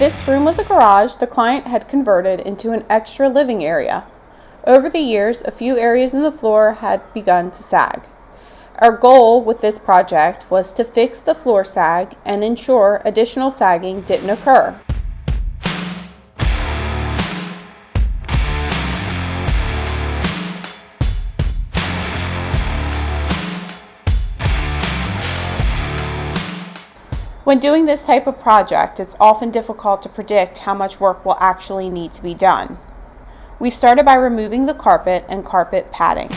This room was a garage the client had converted into an extra living area. Over the years, a few areas in the floor had begun to sag. Our goal with this project was to fix the floor sag and ensure additional sagging didn't occur. When doing this type of project, it's often difficult to predict how much work will actually need to be done. We started by removing the carpet and carpet padding.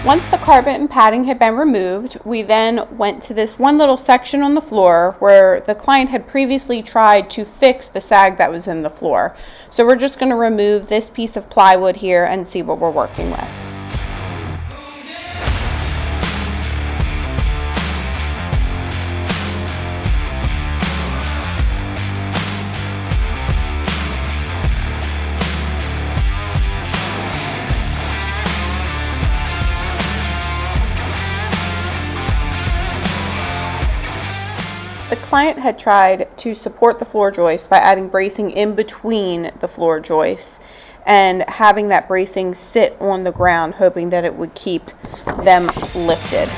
Once the carpet and padding had been removed, we then went to this one little section on the floor where the client had previously tried to fix the sag that was in the floor. So we're just going to remove this piece of plywood here and see what we're working with. The client had tried to support the floor joists by adding bracing in between the floor joists and having that bracing sit on the ground, hoping that it would keep them lifted.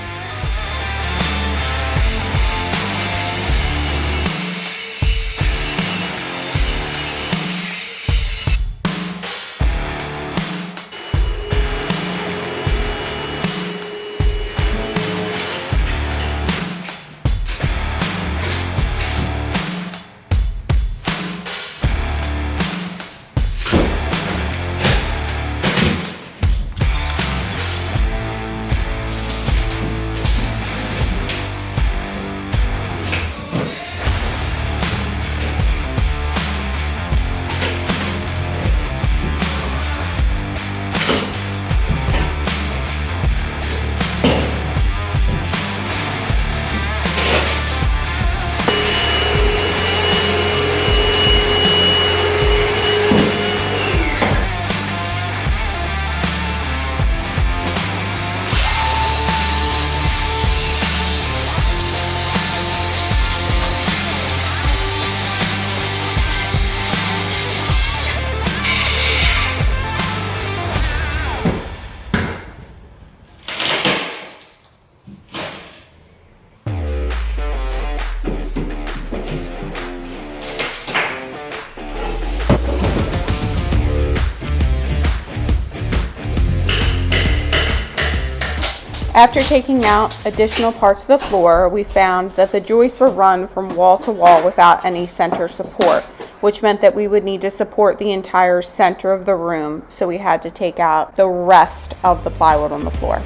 After taking out additional parts of the floor, we found that the joists were run from wall to wall without any center support, which meant that we would need to support the entire center of the room, so we had to take out the rest of the plywood on the floor.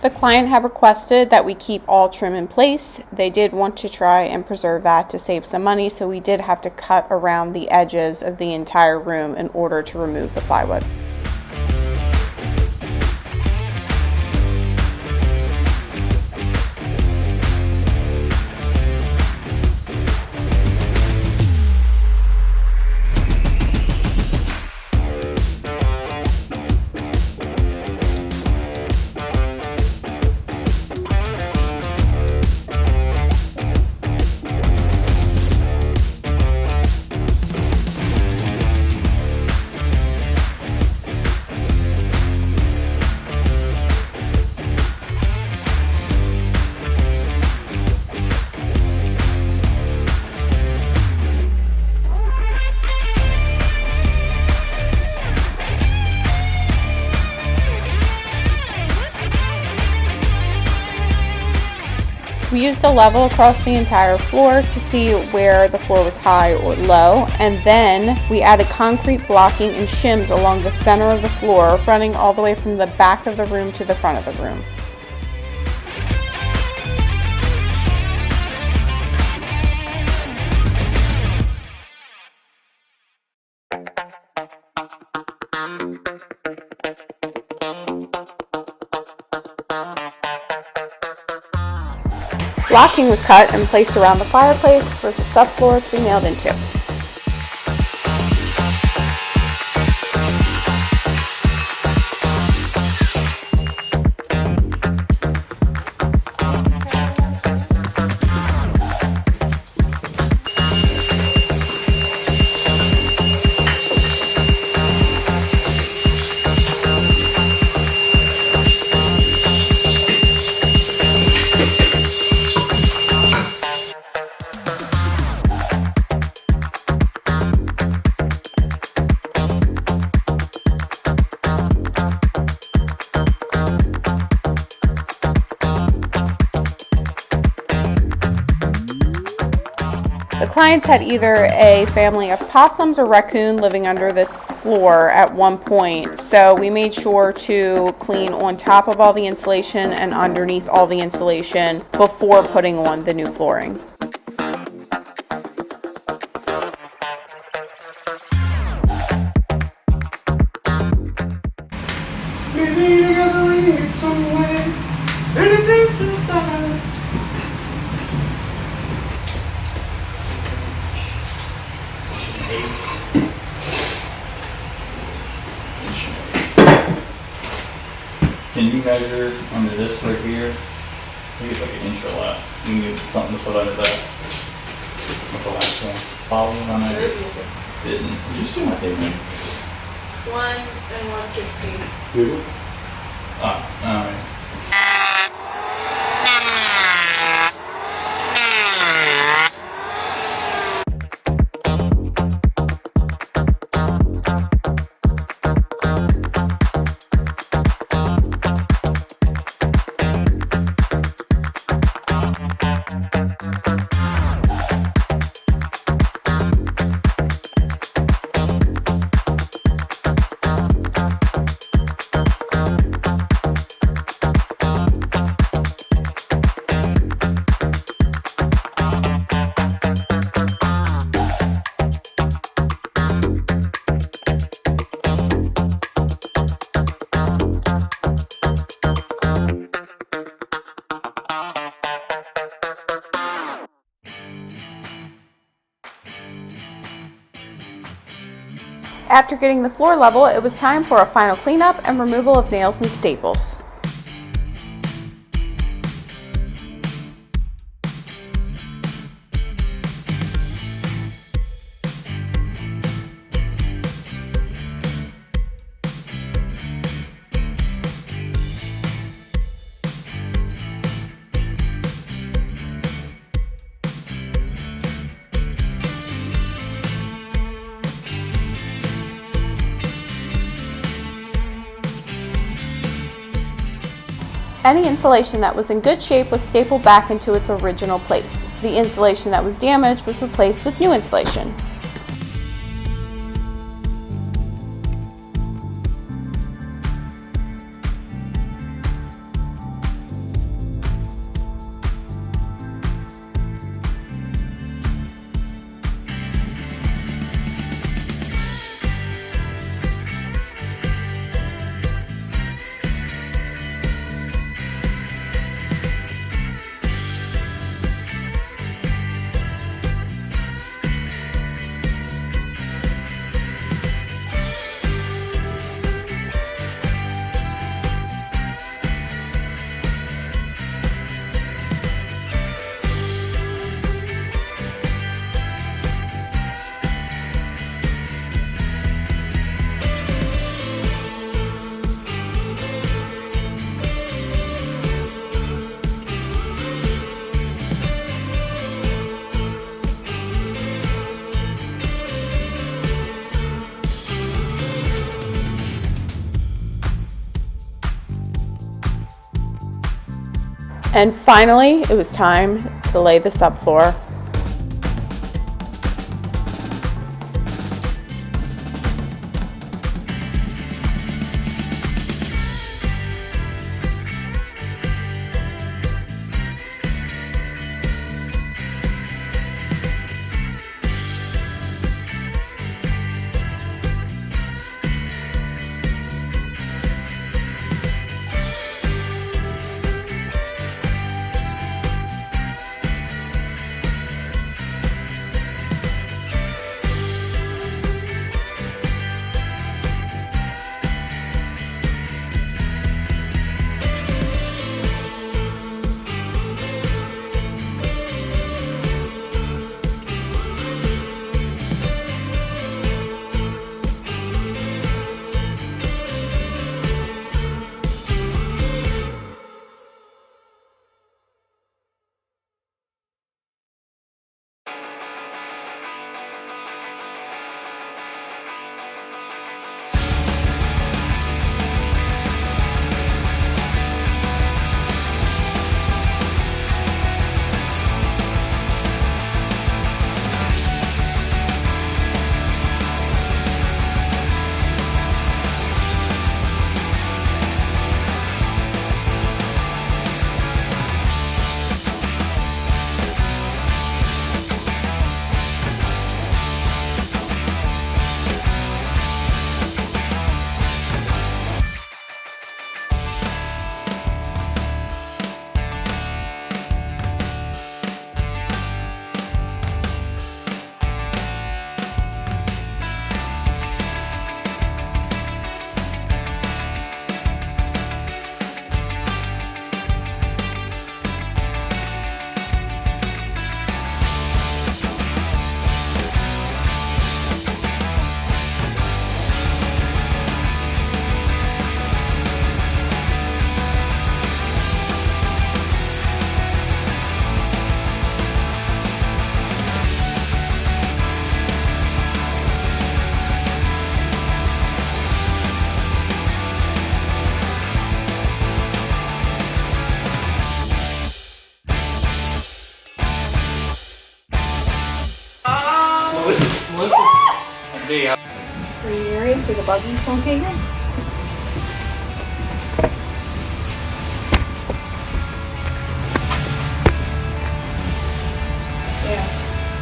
The client had requested that we keep all trim in place. They did want to try and preserve that to save some money, so we did have to cut around the edges of the entire room in order to remove the plywood. We used a level across the entire floor to see where the floor was high or low, and then we added concrete blocking and shims along the center of the floor, running all the way from the back of the room to the front of the room. Blocking was cut and placed around the fireplace for the subfloor to be nailed into. The clients had either a family of possums or raccoon living under this floor at one point, so we made sure to clean on top of all the insulation and underneath all the insulation before putting on the new flooring. Maybe together we get somewhere, and the place is better. Can you measure under this right here? I think it's like an inch or less. You need something to put under that. What's the last one? Following on I just didn't. You just do my thing, man. 1 and 1/16. Google? Alright. After getting the floor level, it was time for a final cleanup and removal of nails and staples. Any insulation that was in good shape was stapled back into its original place. The insulation that was damaged was replaced with new insulation. And finally, it was time to lay the subfloor. Melissa, Are you ready so the buggies don't get you?